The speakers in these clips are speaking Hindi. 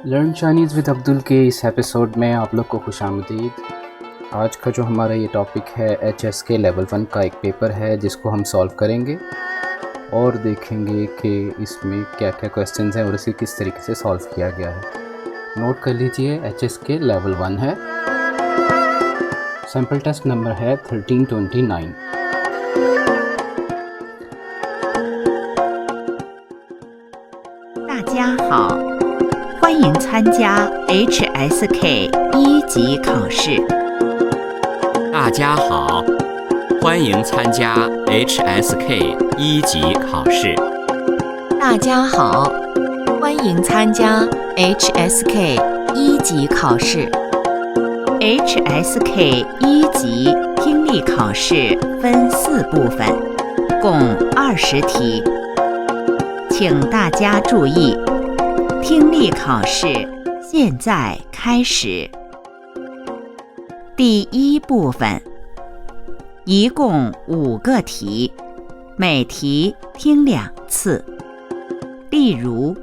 लर्न चाइनीज़ विद अब्दुल के इस एपिसोड में आप लोग को खुशामदीद। आज का जो हमारा ये टॉपिक है HSK लेवल 1 का एक पेपर है जिसको हम सॉल्व करेंगे और देखेंगे कि इसमें क्या क्या क्वेश्चंस हैं और इसे किस तरीके से सॉल्व किया गया है। नोट कर लीजिए, HSK लेवल 1 है। सैम्पल टेस्ट नंबर है 1329।大家好，欢迎参加 HSK 1级考试。大家好，欢迎参加 HSK 1级考试。大家好，欢迎参加 HSK 1级考试。HSK 1级听力考试分4部分，共20题。请大家注意，听力考试现在开始。第1部分，一共5个题，每题听2次。例如，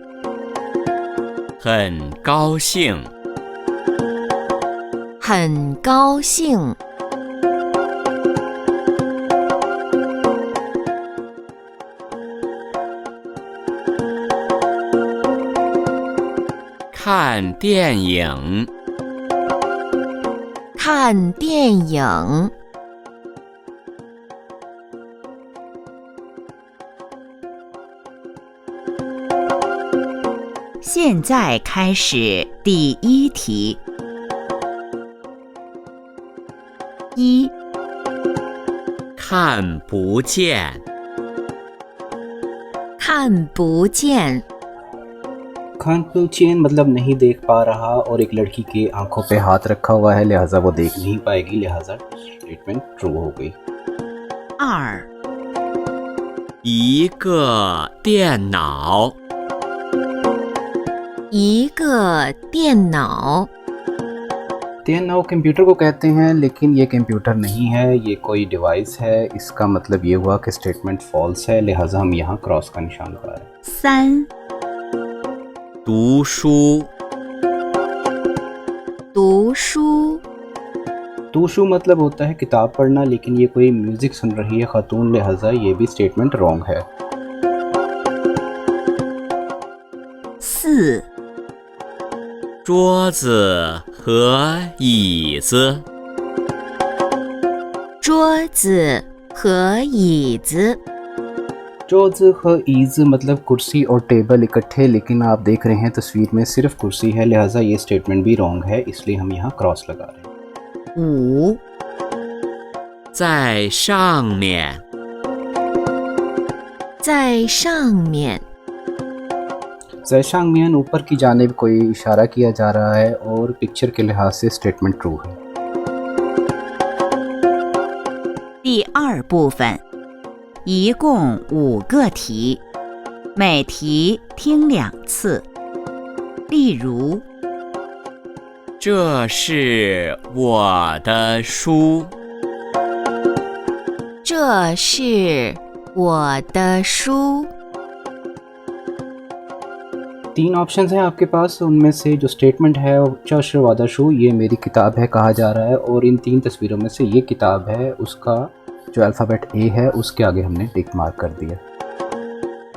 很高兴，很高兴，看电影，看电影，现在开始第1题。1、看不见，看不见，खान chain मतलब नहीं देख पा रहा और एक लड़की के आंखों पे हाथ रखा हुआ है, लिहाजा वो देख नहीं पाएगी, लिहाजा स्टेटमेंट ट्रू हो गई। 2、一个电脑，一个电脑，देना कंप्यूटर को कहते हैं, लेकिन ये कंप्यूटर नहीं है, ये कोई डिवाइस है। इसका मतलब ये हुआ कि स्टेटमेंट फॉल्स है, लिहाजा हम यहाँ क्रॉस का निशान लगा रहे हैं। 3、读书，读书，तूशु मतलब होता है किताब पढ़ना, लेकिन ये कोई म्यूजिक सुन रही है खातून, लिहाजा ये भी स्टेटमेंट रॉन्ग है। 4、桌子和椅子，桌子和椅子，जोज़ ख ईज़ मतलब कुर्सी और टेबल इकट्ठे, लेकिन आप देख रहे हैं तस्वीर में सिर्फ कुर्सी है, लिहाजा ये स्टेटमेंट भी रॉन्ग है, इसलिए हम यहाँ क्रॉस लगा रहे हैं। 5、在上面，在上面，ज़ैशांगमियन ऊपर की जानिब कोई इशारा किया जा रहा है और पिक्चर के लिहाज से स्टेटमेंट ट्रू है। 第2部分，一共5个题，每题听2次。例如，这是我的书，这是我的书。तीन ऑप्शन हैं आपके पास, उनमें से जो स्टेटमेंट है वादा शू, ये मेरी किताब है कहा जा रहा है, और इन 3 तस्वीरों में से ये किताब है, उसका जो अल्फ़ाबेट A है उसके आगे हमने टिक मार्क कर दिया।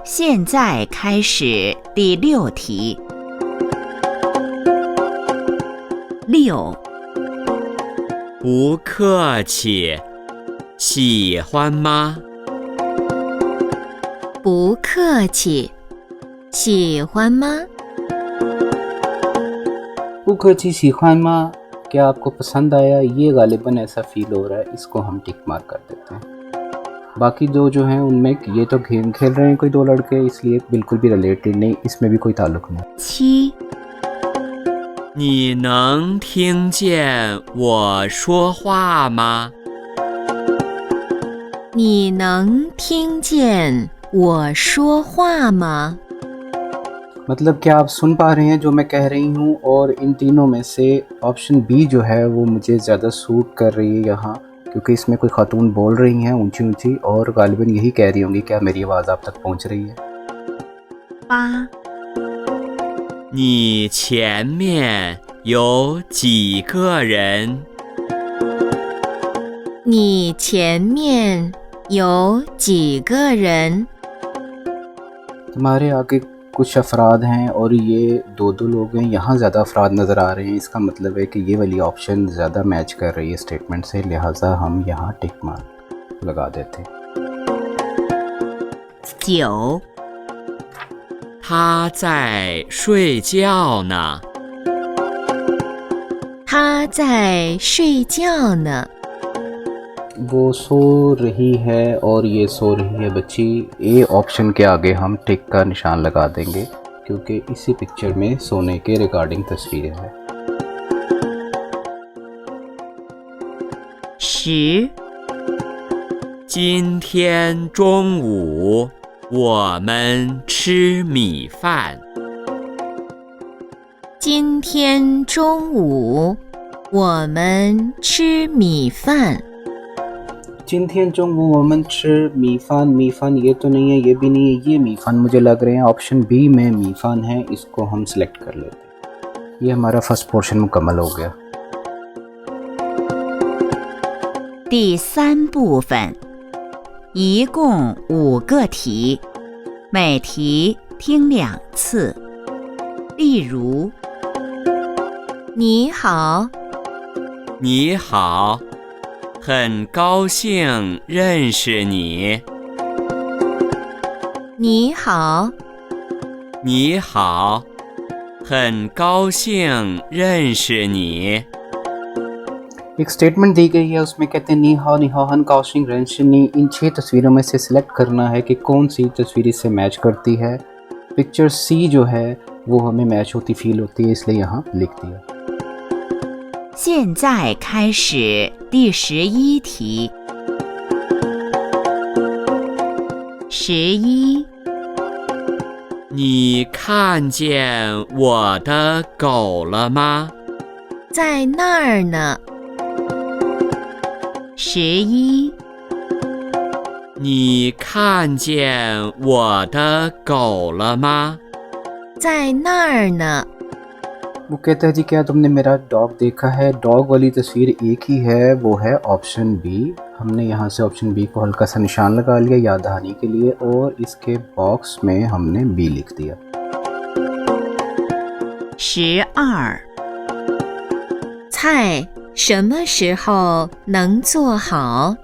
现在开始第6题。6、不客气，喜欢吗？不客气，喜欢吗？ बुखची सीखान माँ, क्या आपको पसंद आया? ये गालिबन ऐसा फील हो रहा है, इसको हम टिक मार्क कर देते हैं। बाकी दो जो हैं उनमें ये तो गेम खेल रहे हैं कोई 2 लड़के, इसलिए बिल्कुल भी रिलेटेड नहीं, इसमें भी कोई ताल्लुक नहीं। 7、你能听见我说话吗？你能听见我说话吗？ मतलब क्या आप सुन पा रहे हैं जो मैं कह रही हूँ? और इन तीनों में से ऑप्शन बी जो है वो मुझे ज़्यादा सूट कर रही है यहाँ, क्योंकि इसमें कोई खातून बोल रही हैं ऊंची ऊंची और गालिबन यही कह रही होंगी क्या मेरी आवाज़ आप तक पहुँच रही है। 8、你前面有几个人？你前面有几个人？ हमारे आगे कुछ अफराद हैं और ये दो लोग हैं। यहाँ ज़्यादा अफराद नज़र आ रहे हैं, इसका मतलब है कि ये वाली ऑप्शन ज़्यादा मैच कर रही है स्टेटमेंट से, लिहाजा हम यहाँ टिक मार्क लगा देते हैं। 9. 他在睡觉呢。他在睡觉呢。 वो सो रही है और ये सो रही है बच्ची। ए ऑप्शन के आगे हम टिक का निशान लगा देंगे क्योंकि इसी पिक्चर में सोने के रिगार्डिंग तस्वीर है। 10. 今天中午我们吃米饭。今天中午我们吃米饭。 今天中午我们吃米饭। मीफ़ान ये तो नहीं है, ये भी नहीं है, ये मीफ़ान मुझे लग रहे हैं। ऑप्शन बी में मीफ़ान है, इसको हम सिलेक्ट कर लेते हैं। ये हमारा फर्स्ट पोर्शन मुकम्मल हो गया। 第3部分，一共5个题，每题听2次。例如，你好，你好，很高兴认识你。你好，你好，很高兴认识你。 एक स्टेटमेंट दी गई है, उसमें कहते हैं नी हाओ हन काउशिंग रेंशनी। इन 6 तस्वीरों में से सिलेक्ट करना है कि कौन सी तस्वीर इससे मैच करती है। पिक्चर सी जो है वो हमें मैच होती फील होती है, इसलिए यहाँ लिख दिया। 现在开始第11题。11. 你看见我的狗了吗？在那儿呢。 11. 你看见我的狗了吗？在那儿呢。 वो कहता है जी क्या तुमने मेरा डॉग देखा है। डॉग वाली तस्वीर एक ही है, वो है ऑप्शन बी। हमने यहाँ से ऑप्शन बी को हल्का सा निशान लगा लिया याद दहानी के लिए और इसके बॉक्स में हमने बी लिख दिया। 12. 菜什么时候能做好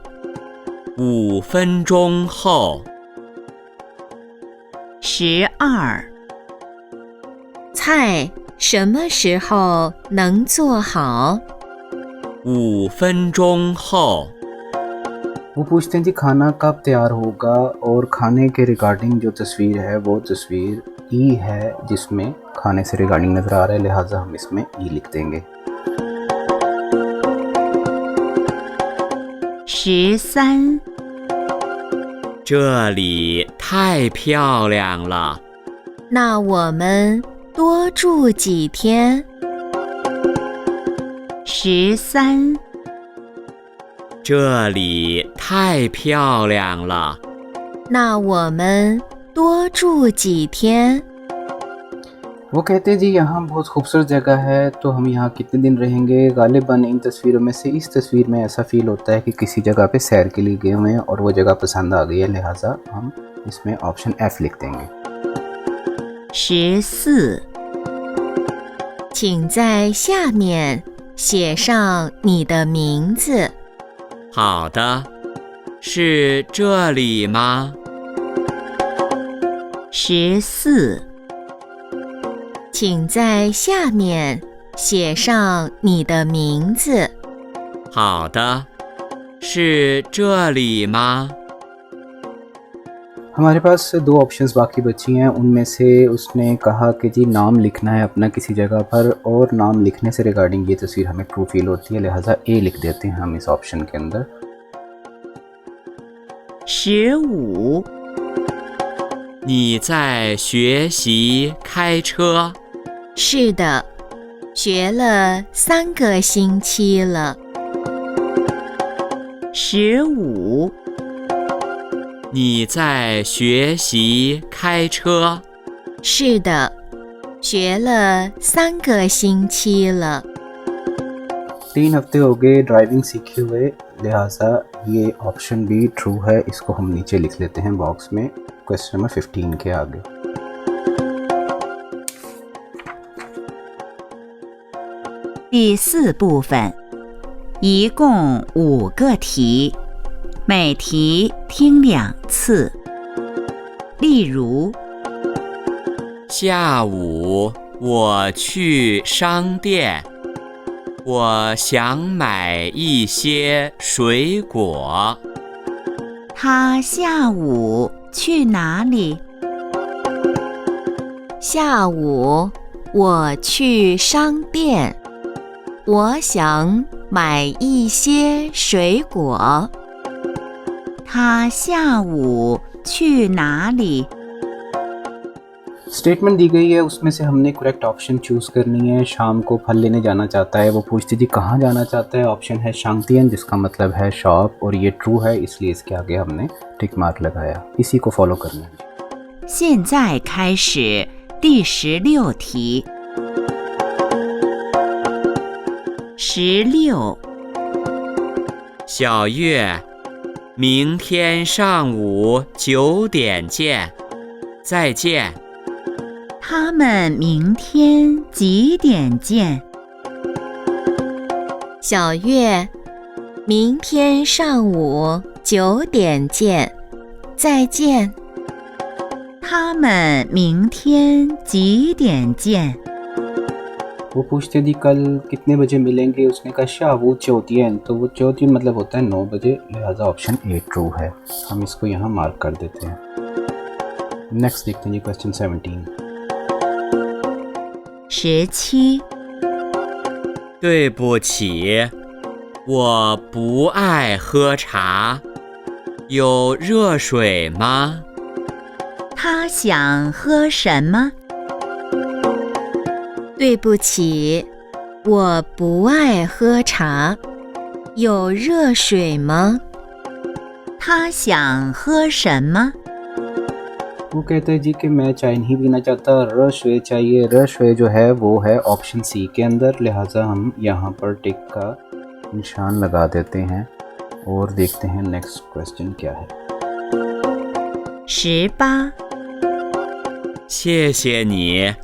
5分钟后。 12. 菜什么时候能做好5分钟后。 वो पूछते हैं जी खाना कब तैयार होगा और खाने के रिगार्डिंग जो तस्वीर है वो तस्वीर ई है जिसमें खाने से रिगार्डिंग नज़र आ रहा है, लिहाजा हम इसमें ई लिख देंगे। 13. 这里太漂亮了。那我们多住几天13. 这里太漂亮了。那我们多住几天 वो कहते हैं जी यहाँ बहुत खूबसूरत जगह है, तो हम यहाँ कितने दिन रहेंगे। गालिबन इन तस्वीरों में से इस तस्वीर में ऐसा फील होता है कि किसी जगह पे सैर के लिए गए हुए हैं और वो जगह पसंद आ गई है, लिहाजा हम इसमें ऑप्शन एफ लिख देंगे। 14. 请在下面写上你的名字。好的，是这里吗？ 14. 请在下面写上你的名字。好的，是这里吗？ हमारे पास 2 ऑप्शंस बाकी बची हैं, उनमें से उसने कहा कि जी नाम लिखना है अपना किसी जगह पर और नाम लिखने से रिगार्डिंग ये तस्वीर हमें ट्रू फील होती है, लिहाजा ए लिख देते हैं हम इस ऑप्शन के अंदर। 15. 你在学习开车？ 是的，学了3个星期了。 15. 你在学习开车？ 是的，学了3个星期了。 3 हफ्ते हो गए ड्राइविंग सीखे हुए, लिहाजा ये ऑप्शन भी ट्रू है। इसको हम नीचे लिख लेते हैं बॉक्स में क्वेश्चन नंबर 15 के आगे। 第4部分，一共5个题，每题听2次。例如，下午我去商店，我想买一些水果。他下午去哪里？下午我去商店，我想买一些水果。他下午去哪里？ स्टेटमेंट दी गई है, उसमें से हमने करेक्ट ऑप्शन चूज़ करनी है। शाम को फल लेने जाना चाहता है, वो पूछती थी कहाँ जाना चाहता है। ऑप्शन है शांतियन, जिसका मतलब है शॉप, और ये ट्रू है इसलिए इसके आगे हमने टिक मार्क लगाया। इसी को फॉलो करना है। 现在开始第16题。16，小月，明天上午9点见，再见。他们明天几点见？小月，明天上午9点见，再见。他们明天几点见？ वो पूछते थी कल कितने बजे मिलेंगे, उसने कहा शावू चौथियन, तो वो चौथियन मतलब होता है 9 बजे, लिहाजा ऑप्शन ए ट्रू है। हम इसको यहाँ मार्क कर देते हैं। नेक्स्ट देखते हैं जी क्वेश्चन 17। 17，对不起，我不爱喝茶，有热水吗？他想喝什么？对不起，我不爱喝茶，有热水吗？他想喝什么？ वो कहते हैं जी कि मैं चाय नहीं पीना चाहता, रशवे चाहिए। रशवे जो है वो है ऑप्शन सी के अंदर, लिहाजा हम यहाँ पर टिक का निशान लगा देते हैं और देखते हैं नेक्स्ट क्वेश्चन क्या है। 18，谢谢你，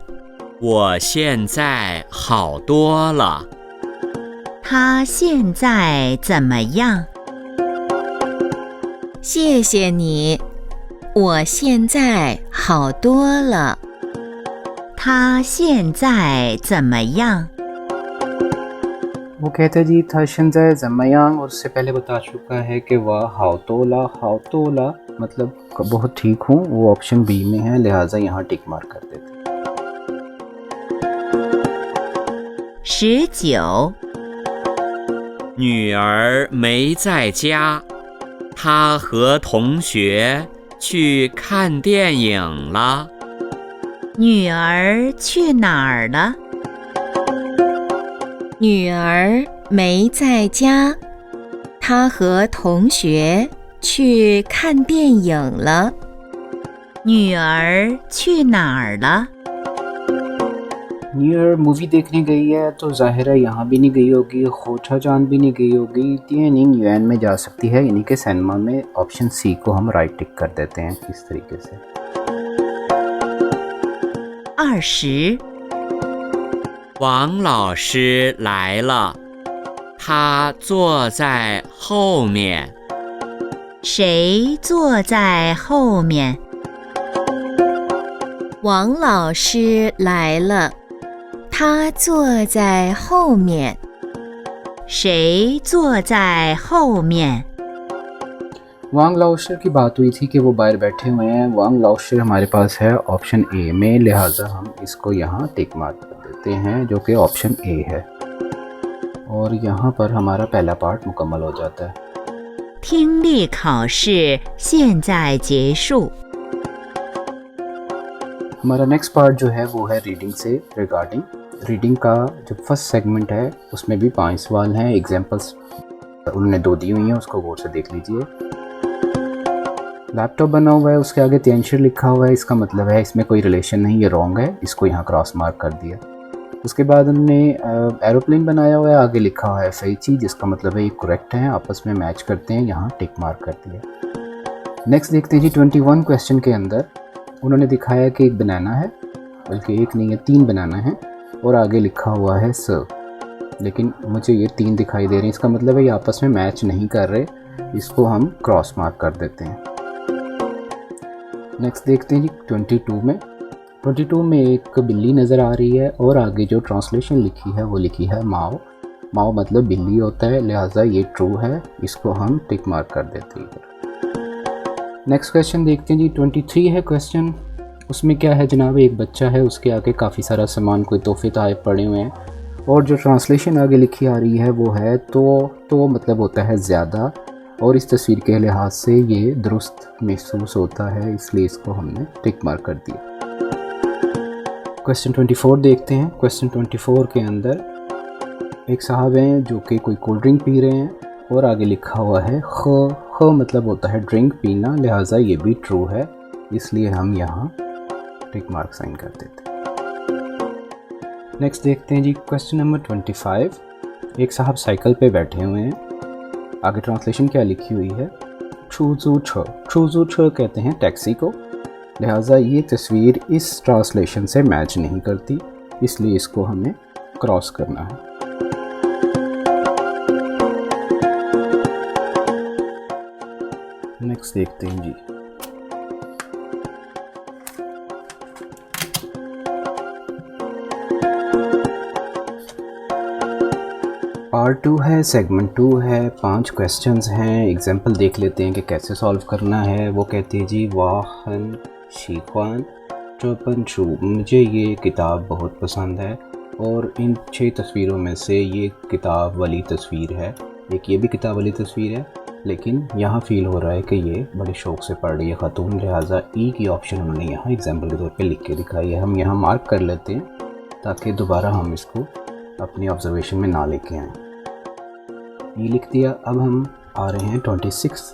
我现在好多了。他现在怎么样？谢谢你，我现在好多了。他现在怎么样？ वो कहते हैं जी था शंजय जमयांग, और उससे पहले बता चुका है कि वह हाउतोला मतलब बहुत ठीक हूँ, वो ऑप्शन बी में है, लिहाजा यहाँ टिक मार्क कर देते हैं। 19，女儿没在家，她和同学去看电影了。女儿去哪儿了？女儿没在家，她和同学去看电影了。女儿去哪儿了？ न्यू ईयर मूवी देखने गई है, तो जाहिर है यहाँ भी नहीं गई होगी, खोचा चांद भी नहीं गई होगी, तियनिंग यूएन में जा सकती है, यानी कि सिनेमा में। ऑप्शन सी को हम राइट टिक कर देते हैं इस तरीके से। 20，王老师来了，他坐在后面。谁坐在后面？王老师来了，他坐在后面。谁坐在后面？ वांग लाओशर की बात हुई थी कि वो बाहर बैठे हुए हैं। वांग लाओशर हमारे पास है ऑप्शन ए में, लिहाजा हम इसको यहाँ टिक मार्क कर देते हैं, जो कि ऑप्शन ए है। और यहाँ पर हमारा पहला पार्ट मुकम्मल हो जाता है। 听力考试现在结束。 हमारा नेक्स्ट पार्ट जो है वो है रीडिंग से रिगार्डिंग। रीडिंग का जो फर्स्ट सेगमेंट है उसमें भी 5 सवाल हैं। एग्जाम्पल्स उन्होंने 2 दी हुई हैं, उसको गौर से देख लीजिए। लैपटॉप बना हुआ है, उसके आगे तियांशी लिखा हुआ है, इसका मतलब है इसमें कोई रिलेशन नहीं, ये रॉन्ग है, इसको यहाँ क्रॉस मार्क कर दिया। उसके बाद हमने एरोप्लेन बनाया हुआ है, आगे लिखा हुआ है फेची, जिसका मतलब है ये करेक्ट है, आपस में मैच करते हैं, यहाँ टिक मार्क कर दिया। नेक्स्ट देखते हैं जी 21 क्वेश्चन के अंदर उन्होंने दिखाया कि एक बनाना है, बल्कि एक नहीं है 3 बनाना है, और आगे लिखा हुआ है स, लेकिन मुझे ये 3 दिखाई दे रहे हैं, इसका मतलब है ये आपस में मैच नहीं कर रहे, इसको हम क्रॉस मार्क कर देते हैं। नेक्स्ट देखते हैं जी 22 में एक बिल्ली नज़र आ रही है और आगे जो ट्रांसलेशन लिखी है वो लिखी है माओ। माओ मतलब बिल्ली होता है, लिहाजा ये ट्रू है, इसको हम टिक मार्क कर देते हैं। नेक्स्ट क्वेश्चन देखते हैं जी 23 है क्वेश्चन। उसमें क्या है जनाब, एक बच्चा है, उसके आगे काफ़ी सारा सामान, कोई तोहफे तोहफे पड़े हुए हैं, और जो ट्रांसलेशन आगे लिखी आ रही है वो है तो मतलब होता है ज़्यादा, और इस तस्वीर के लिहाज से ये दुरुस्त महसूस होता है, इसलिए इसको हमने टिक मार्क कर दिया। क्वेश्चन 24 देखते हैं। क्वेश्चन 24 के अंदर एक साहब हैं जो कि कोई कोल्ड ड्रिंक पी रहे हैं, और आगे लिखा हुआ है ख मतलब होता है ड्रिंक पीना, लिहाजा ये भी ट्रू है, इसलिए हम यहाँ टिक मार्क साइन कर देते हैं। नेक्स्ट देखते हैं जी क्वेश्चन नंबर 25। एक साहब साइकिल पे बैठे हुए हैं, आगे ट्रांसलेशन क्या लिखी हुई है, छूजू छ कहते हैं टैक्सी को, लिहाजा ये तस्वीर इस ट्रांसलेशन से मैच नहीं करती, इसलिए इसको हमें क्रॉस करना है। नेक्स्ट देखते हैं जी पार्ट 2 है, सेगमेंट 2 है, 5 क्वेश्चंस हैं। एग्जाम्पल देख लेते हैं कि कैसे सॉल्व करना है। वो कहते हैं जी वाहन शीख्वान चौपनशू, मुझे ये किताब बहुत पसंद है, और इन 6 तस्वीरों में से ये किताब वाली तस्वीर है, एक ये भी किताब वाली तस्वीर है, लेकिन यहाँ फ़ील हो रहा है कि ये बड़े शौक़ से पढ़ रही है ख़ातून, लिहाजा ई की ऑप्शन उन्होंने यहाँ एग्जाम्पल के तौर पे लिख के दिखाई है। हम यहाँ मार्क कर लेते हैं ताकि दोबारा हम इसको अपनी ऑब्जर्वेशन में ना लेके आएँ। ये लिख दिया। अब हम आ रहे हैं 26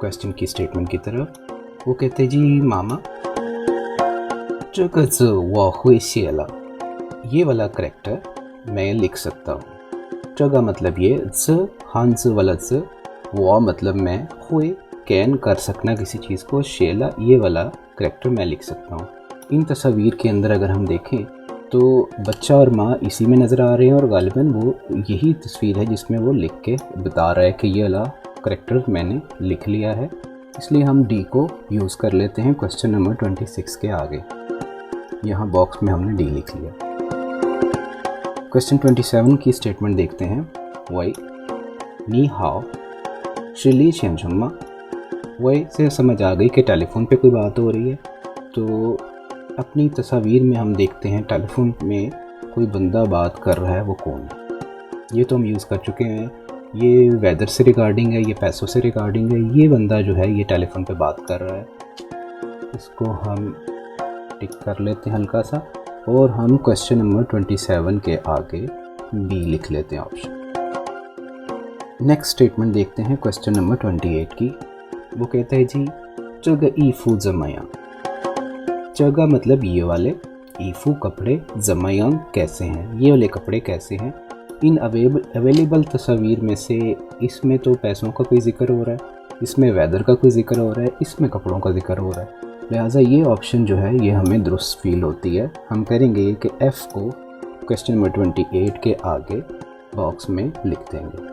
क्वेश्चन की स्टेटमेंट की तरफ। वो कहते जी मामा ये वाला करेक्टर मैं लिख सकता हूँ। जगह मतलब ये ज हांज वाला ज, वो मतलब मैं, हुए कैन कर सकना किसी चीज़ को, शेला ये वाला करेक्टर मैं लिख सकता हूँ। इन तस्वीर के अंदर अगर हम देखें तो बच्चा और माँ इसी में नज़र आ रहे हैं, और गालिबन वो यही तस्वीर है जिसमें वो लिख के बता रहा है कि ये वाला करेक्टर मैंने लिख लिया है, इसलिए हम डी को यूज़ कर लेते हैं क्वेश्चन नंबर 26 के आगे। यहाँ बॉक्स में हमने डी लिख लिया। क्वेश्चन 27 की स्टेटमेंट देखते हैं। वही नी हाओ शिली शेंशुमा, वही से समझ आ गई कि टेलीफोन पे कोई बात हो रही है, तो अपनी तस्वीर में हम देखते हैं टेलीफोन में कोई बंदा बात कर रहा है, वो कौन है, ये तो हम यूज़ कर चुके हैं। ये वेदर से रिगार्डिंग है, ये पैसों से रिगार्डिंग है, ये बंदा जो है ये टेलीफोन पे बात कर रहा है, इसको हम टिक कर लेते हैं हल्का सा, और हम क्वेश्चन नंबर 27 के आगे बी लिख लेते हैं ऑप्शन। नेक्स्ट स्टेटमेंट देखते हैं क्वेश्चन नंबर 28 की। वो कहता है जी जगह ईफू जमाया, जगह मतलब ये वाले, ईफू कपड़े, जमायांग कैसे हैं, ये वाले कपड़े कैसे हैं। इन अवेलेबल तस्वीर में से इसमें तो पैसों का कोई जिक्र हो रहा है, इसमें वेदर का कोई जिक्र हो रहा है, इसमें कपड़ों का जिक्र हो रहा है, लिहाजा ये ऑप्शन जो है ये हमें दुरुस्त फील होती है। हम करेंगे कि एफ़ को क्वेश्चन नंबर 28 के आगे बॉक्स में लिख देंगे।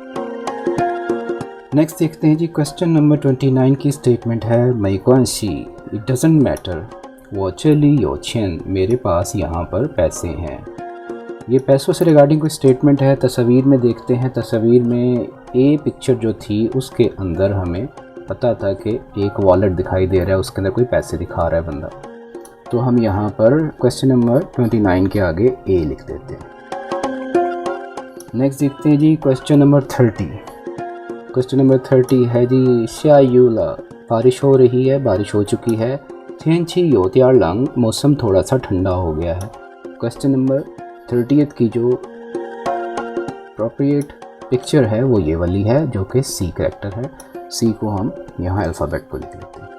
नेक्स्ट देखते हैं जी क्वेश्चन नंबर 29 की स्टेटमेंट है मैक्वांशी इट डजेंट मैटर वॉचली योचेन, मेरे पास यहाँ पर पैसे हैं। ये पैसों से रिगार्डिंग कोई स्टेटमेंट है। तस्वीर में देखते हैं, तस्वीर में ए पिक्चर जो थी उसके अंदर हमें पता था कि एक वॉलेट दिखाई दे रहा है, उसके अंदर कोई पैसे दिखा रहा है बंदा, तो हम यहाँ पर क्वेश्चन नंबर 29 के आगे ए लिख देते हैं। नेक्स्ट देखते हैं जी क्वेश्चन नंबर 30। क्वेश्चन नंबर 30 है जी शायूला, बारिश हो रही है, बारिश हो चुकी है। थेंची योत्यार लंग, मौसम थोड़ा सा ठंडा हो गया है। क्वेश्चन नंबर 30 की जो अप्रोप्रिएट पिक्चर है वो ये वाली है जो कि सी करेक्टर है। सी को हम यहाँ अल्फ़ाबेट को लिख लेते हैं।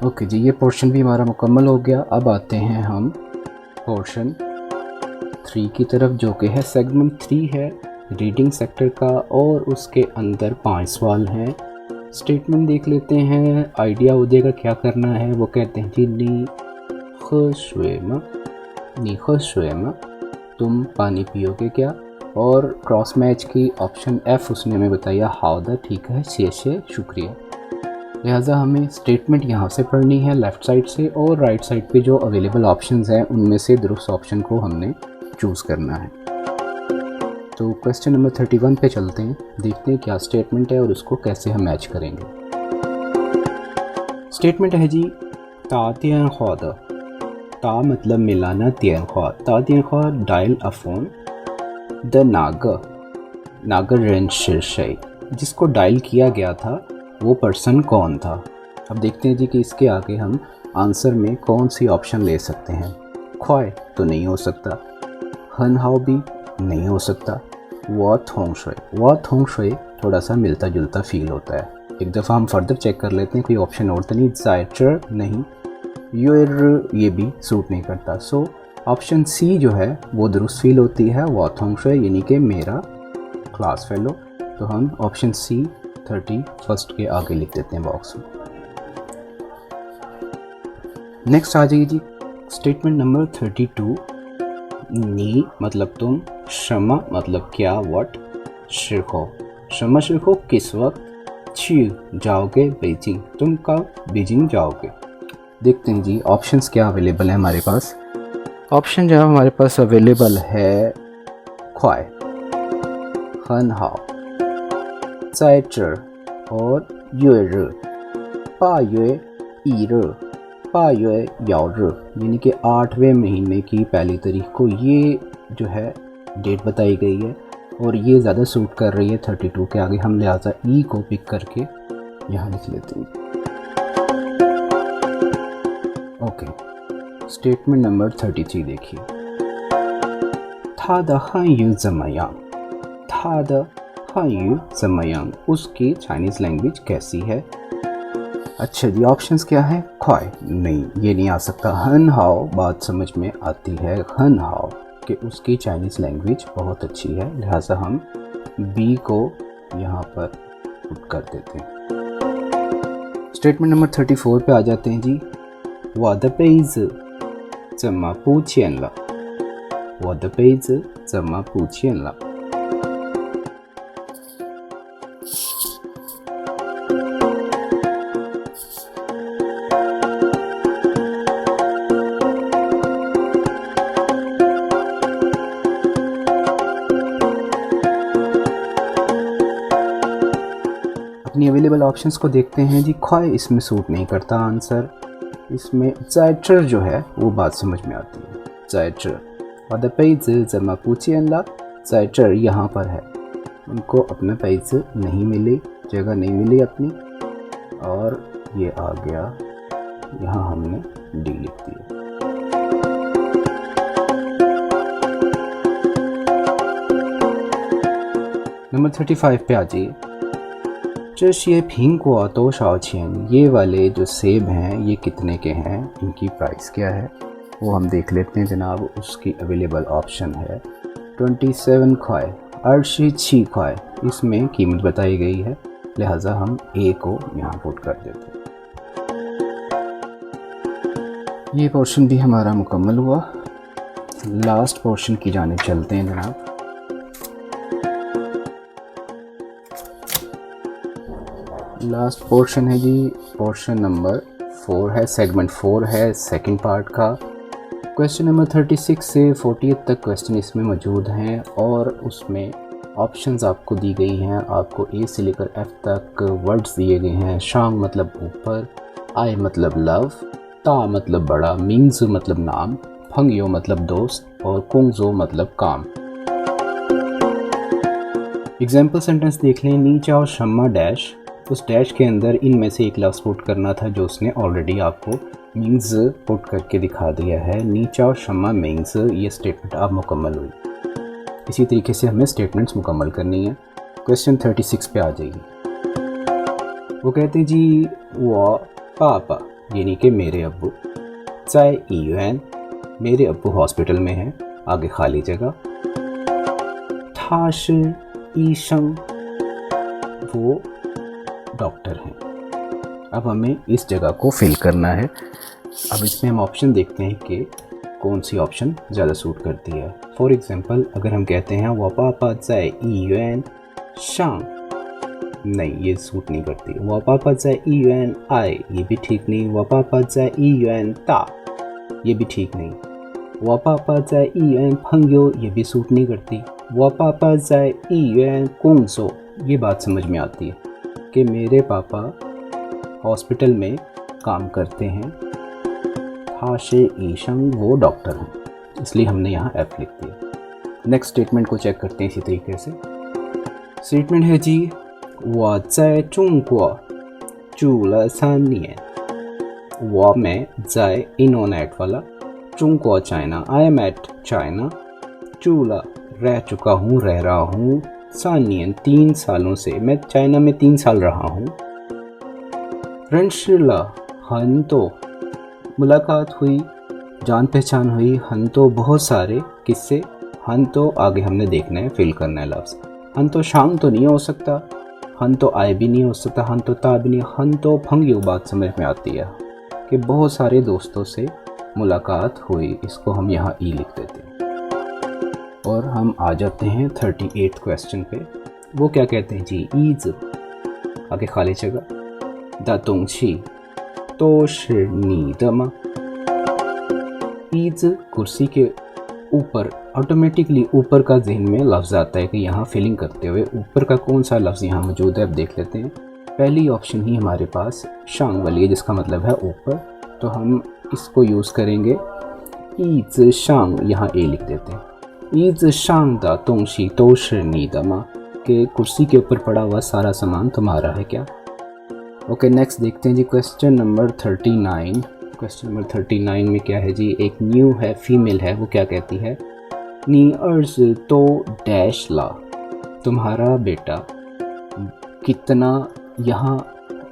ओके जी, ये पोर्शन भी हमारा मुकम्मल हो गया। अब आते हैं हम पोर्शन 3 की तरफ, जो कि है सेगमेंट 3 है रीडिंग सेक्टर का, और उसके अंदर 5 सवाल हैं। स्टेटमेंट देख लेते हैं, आइडिया हो जाएगा क्या करना है। वो कहते हैं जी नी ख तुम पानी पियोगे क्या, और क्रॉस मैच की ऑप्शन F उसने हमें बताया हाउदा, ठीक है, शेषे, शुक्रिया। लिहाजा हमें स्टेटमेंट यहाँ से पढ़नी है लेफ़्ट साइड से, और राइट साइड पे जो अवेलेबल ऑप्शंस हैं उनमें से दुरुस्त ऑप्शन को हमने चूज़ करना है। तो क्वेश्चन नंबर 31 पे चलते हैं, देखते हैं क्या स्टेटमेंट है और उसको कैसे हम मैच करेंगे। स्टेटमेंट है जी ता तियन ख्वाद, ता मतलब मिलाना, तियन ख्वाद, ता Teeyan ख्वाद dial a phone the नागर रेंज शीर्षय, जिसको डायल किया गया था वो पर्सन कौन था। अब देखते हैं जी कि इसके आगे हम आंसर में कौन सी ऑप्शन ले सकते हैं। ख्वाय तो नहीं हो सकता, हन हाउ भी नहीं हो सकता, वो थोंग शुए थोड़ा सा मिलता जुलता फील होता है। एक दफ़ा हम फर्दर चेक कर लेते हैं कोई ऑप्शन और तो नहीं। ज़ायचर नहीं, यूर ये भी सूट नहीं करता। सो ऑप्शन सी जो है वो दुरुस्त फील होती है, वो थोंग शुए यानी कि मेरा क्लास फेलो। तो हम ऑप्शन सी 31 के आगे लिख देते हैं बॉक्स में। नेक्स्ट आ जाइए जी स्टेटमेंट नंबर 32। नी मतलब तुम, शमा मतलब क्या, व्हाट, शिरखो शमा शिरखो किस वक्त, छी जाओगे बेजिंग, तुम कब बीजिंग जाओगे। देखते हैं जी ऑप्शंस क्या अवेलेबल है हमारे पास। ऑप्शन जो हमारे पास अवेलेबल है ख्वाय, हन हाओ, ज़ायचर और यूर, पा यूए ईर, पा यूए यार, यानी कि 8वें महीने की पहली तारीख को ये जो है डेट बताई गई है, और ये ज़्यादा सूट कर रही है 32 के आगे। हम लिहाजा ई को पिक करके यहाँ लिख लेते हैं। ओके, स्टेटमेंट नंबर 33 देखिए। था द हायू ज़मयांग, था द हायू ज़मयांग, उसकी चाइनीज़ लैंग्वेज कैसी है। अच्छा जी, ऑप्शंस क्या है। ख्वाय नहीं, ये नहीं आ सकता। हन हाओ बात समझ में आती है, हन हाओ कि उसकी चाइनीज़ लैंग्वेज बहुत अच्छी है, लिहाजा हम बी को यहाँ पर पुट कर देते हैं। स्टेटमेंट नंबर 34 पे आ जाते हैं जी। वादपेज ज़मा पूछेन ला, वादपेज ज़मा पूछेन ला। अपनी अवेलेबल ऑप्शंस को देखते हैं जी। ख्वाय इसमें सूट नहीं करता आंसर, इसमें ज़ायचर जो है वो बात समझ में आती है, ज़ायचर। वादपेज ज़मा पूछेन ला, ज़ायचर यहाँ पर है, उनको अपना पेज नहीं मिली, जगह नहीं मिली अपनी, और ये आ गया यहाँ हमने डी लिख दिया। नंबर 35 पे आ जाइए। ये भिंगुआ तो शाओचियन, ये वाले जो सेब हैं ये कितने के हैं, इनकी प्राइस क्या है, वो हम देख लेते हैं जनाब। उसकी अवेलेबल ऑप्शन है 27 ख्वाय, 26 ख्वाय, इसमें कीमत बताई गई है, लिहाजा हम ए को यहाँ पुट कर देते हैं। ये पोर्शन भी हमारा मुकम्मल हुआ। लास्ट पोर्शन की जाने चलते हैं जनाब। लास्ट पोर्शन है जी, पोर्शन नंबर 4 है, सेगमेंट 4 है, सेकंड पार्ट का। क्वेश्चन नंबर 36 से 40 तक क्वेश्चन इसमें मौजूद हैं, और उसमें ऑप्शंस आपको दी गई हैं। आपको ए से लेकर एफ तक वर्ड्स दिए गए हैं। शांग मतलब ऊपर, आई मतलब लव, ता मतलब बड़ा, मिंग्स मतलब नाम, फंगयो मतलब दोस्त, और कुंगजो मतलब काम। एग्जाम्पल सेंटेंस देख लें। नीचा और शम्मा डैश, उस डैश के अंदर इनमें से एक लफ्ज़ पुट करना था जो उसने ऑलरेडी आपको मीन्स पुट करके दिखा दिया है। नीचा और शम्मा मीन्स, ये स्टेटमेंट अब मुकम्मल हुई। इसी तरीके से हमें स्टेटमेंट्स मुकम्मल करनी है। क्वेश्चन 36 पे आ जाइए। वो कहते हैं जी वो पापा यानी कि मेरे अब्बू ज़ाय ईयूएन मेरे अब्बू हॉस्पिटल में हैं, आगे खाली जगह। थाश ईशंग वो डॉक्टर हैं। अब हमें इस जगह को फिल करना है। अब इसमें हम ऑप्शन देखते हैं कि कौन सी ऑप्शन ज़्यादा सूट करती है। फॉर एग्ज़ाम्पल अगर हम कहते हैं वो पापा ज़ाय ईयूएन शांग, नहीं ये सूट नहीं करती। वो पापा ज़ाय ईयूएन आई, ये भी ठीक नहीं। वो पापा ज़ाय ईयूएन ता, ये भी ठीक नहीं। वो पापा ज़ाय ईयूएन फंग्यो, ये भी सूट नहीं करती। वो पापा ज़ाय ईयूएन कुंगसो, ये बात समझ में आती है कि मेरे पापा हॉस्पिटल में काम करते हैं। थाशे ईशंग वो डॉक्टर हैं, इसलिए हमने यहाँ एफ लिख दिया। नेक्स्ट स्टेटमेंट को चेक करते हैं इसी तरीके से। स्टेटमेंट है जी वो ज़ाय चुंगको चूला 3 年। वो मैं ज़ाय इनोनेट वाला, Chongqing China, I am at China, चूला रह चुका हूँ, रह रहा हूँ, 3 年 3 सालों से, मैं चाइना में 3 साल रहा हूँ। रंशिला हन तो मुलाकात हुई, जान पहचान हुई। हन तो बहुत सारे, किससे? हन तो आगे हमने देखना है, फिल करना है लफ्ज़। हन तो शांग तो नहीं हो सकता, हन तो आए भी नहीं हो सकता, हन तो ता भी नहीं। हन तो फंग्यू बात समझ में आती है कि बहुत सारे दोस्तों से मुलाकात हुई, इसको हम यहाँ ई लिख देते हैं। और हम आ जाते हैं 38 क्वेश्चन पे। वो क्या कहते हैं जी ईज, आगे खाली जगह। दा तोंगची तो नी दमा। ईज कुर्सी के ऊपर, ऑटोमेटिकली ऊपर का जहन में लफ्ज़ आता है कि यहाँ फिलिंग करते हुए ऊपर का कौन सा लफ्ज़ यहाँ मौजूद है, अब देख लेते हैं। पहली ऑप्शन ही हमारे पास शांग वाली है, जिसका मतलब है ऊपर, तो हम इसको यूज़ करेंगे ईज शांग, यहाँ ए लिख देते हैं। ईज शांग दा तोंगशी तोश नी दमा, के कुर्सी के ऊपर पड़ा हुआ सारा सामान तुम्हारा है क्या। ओके नेक्स्ट देखते हैं जी क्वेश्चन नंबर 39। क्वेश्चन नंबर 39 में क्या है जी, एक न्यू है, फीमेल है। वो क्या कहती है नी अर्ज तो डैश ला, तुम्हारा बेटा कितना, यहाँ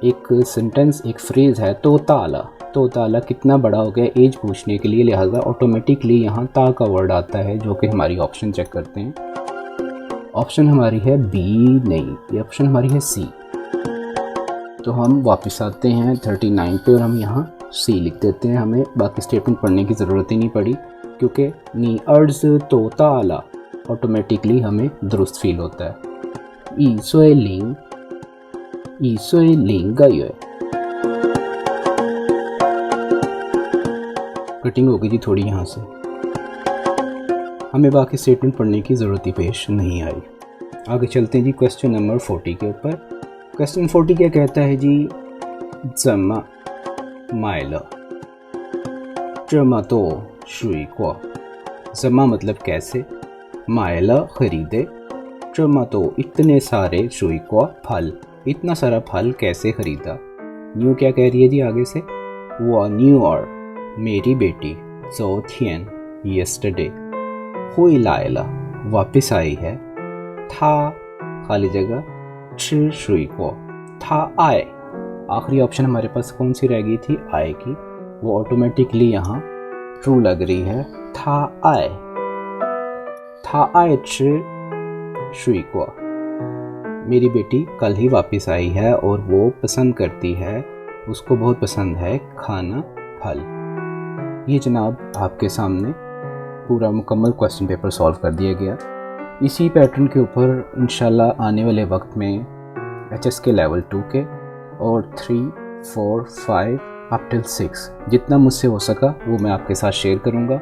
एक सेंटेंस एक फ्रेज़ है तो ताला, तो ताला कितना बड़ा हो गया एज पूछने के लिए, लिहाजा ऑटोमेटिकली यहाँ ता का वर्ड आता है, जो कि हमारी ऑप्शन चेक करते हैं। ऑप्शन हमारी है बी, नहीं ये ऑप्शन हमारी है सी। तो हम वापस आते हैं 39 पे और हम यहाँ सी लिख देते हैं। हमें बाकी स्टेटमेंट पढ़ने की ज़रूरत ही नहीं पड़ी, क्योंकि नी अर्ज तो ताला ऑटोमेटिकली हमें दुरुस्त फील होता है। ई सोए लिंग गए, कटिंग हो गई थी थोड़ी यहाँ से, हमें बाकी स्टेटमेंट पढ़ने की ज़रूरत ही पेश नहीं आई। आगे चलते हैं जी क्वेश्चन नंबर 40 के ऊपर। क्वेश्चन 40 क्या कहता है जी ज़म्मा माइला ज़म्मा तो शुई को, ज़म्मा मतलब कैसे, माइला खरीदे, ज़म्मा तो इतने सारे शुई को फल, इतना सारा फल कैसे खरीदा। न्यू क्या कह रही है जी आगे से, वो न्यू और मेरी बेटी ज़ोथियन यस्टरडे हुई लाइला वापस आई है, था खाली जगह ची शुई को, था आए, आखिरी ऑप्शन हमारे पास कौन सी रह गई थी, आए की, वो ऑटोमेटिकली यहाँ ट्रू लग रही है। था आए ची शुई को, मेरी बेटी कल ही वापस आई है और वो पसंद करती है, उसको बहुत पसंद है खाना फल। ये जनाब आपके सामने पूरा मुकम्मल क्वेश्चन पेपर सॉल्व कर दिया गया। इसी पैटर्न के ऊपर इंशाल्लाह आने वाले वक्त में HSK लेवल 2 के और 3, 4, 5 अप टिल 6 जितना मुझसे हो सका वो मैं आपके साथ शेयर करूँगा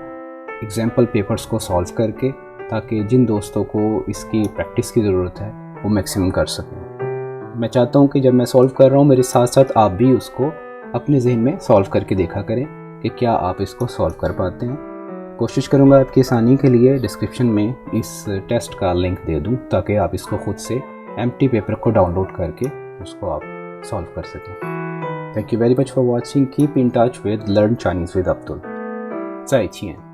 एग्जाम्पल पेपर्स को सॉल्व करके, ताकि जिन दोस्तों को इसकी प्रैक्टिस की ज़रूरत है वो मैक्सिमम कर सकें। मैं चाहता हूँ कि जब मैं सॉल्व कर रहा हूँ मेरे साथ साथ आप भी उसको अपने जहन में सॉल्व करके देखा करें कि क्या आप इसको सॉल्व कर पाते हैं। कोशिश करूँगा आपकी आसानी के लिए डिस्क्रिप्शन में इस टेस्ट का लिंक दे दूँ, ताकि आप इसको खुद से एम्प्टी पेपर को डाउनलोड करके उसको आप सॉल्व कर सकें। Thank you very much for watching. Keep in touch with learn Chinese with Abdul. 再见。